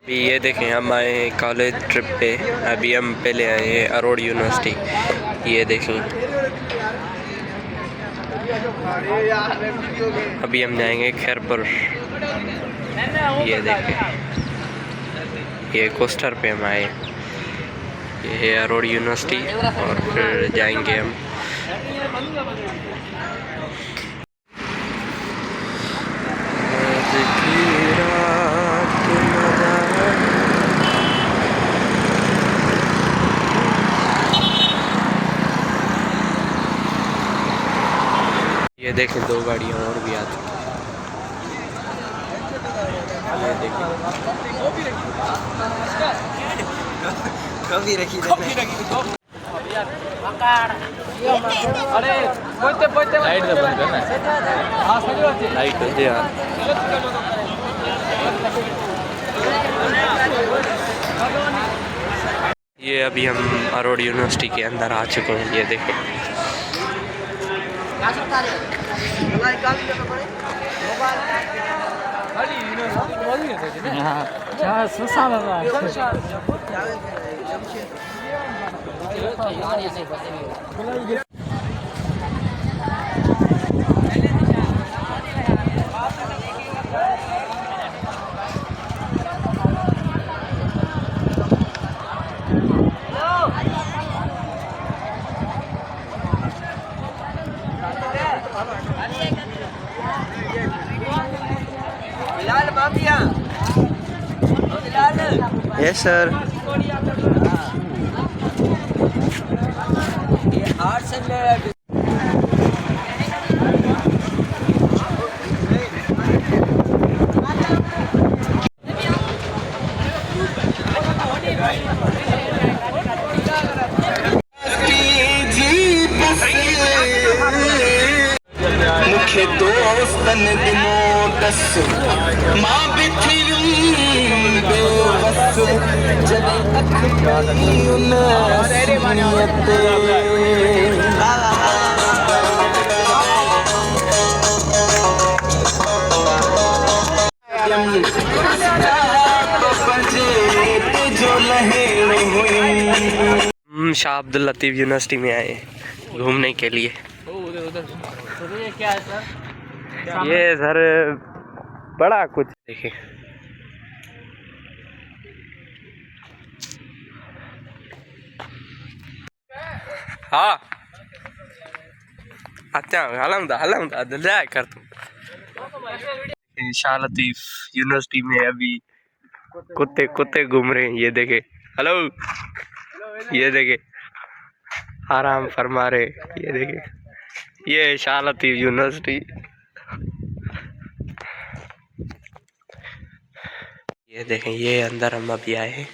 अभी ये देखें, हम आए हैं कॉलेज ट्रिप पे। अभी हम पहले आए हैं अरोड़ यूनिवर्सिटी। ये देखें, अभी हम जाएंगे खैरपुर। ये देखें, ये कोस्टर पे हम आए। ये है अरोड़ यूनिवर्सिटी और फिर जाएंगे हम। ये देखें, दो गाड़ियाँ और भी आ चुकी हैं। ये देखें, कभी रखी अरे पोते लाइट तो बंद करना है। हाँ सही बात है, लाइट है यार। ये अभी हम अरोड़ यूनिवर्सिटी के अंदर आ चुके हैं। ये देखें, यस सर। मुखे दोस्तन दिनों दस मां बिथी बेवस जने अखबारी उन हम शाह अब्दुल लतीफ़ यूनिवर्सिटी में आए घूमने के लिए। ये क्या है सर? ये सर बड़ा कुछ देखिए। हाँ अच्छा, हलम दा कर तुम। शाह लतीफ़ यूनिवर्सिटी में अभी कुत्ते घूम रहे हैं। ये देखे, हेलो, ये देखे आराम फरमा रहे। ये देखे, ये शाह लतीफ़ यूनिवर्सिटी। ये देखें, ये अंदर हम अभी आए हैं।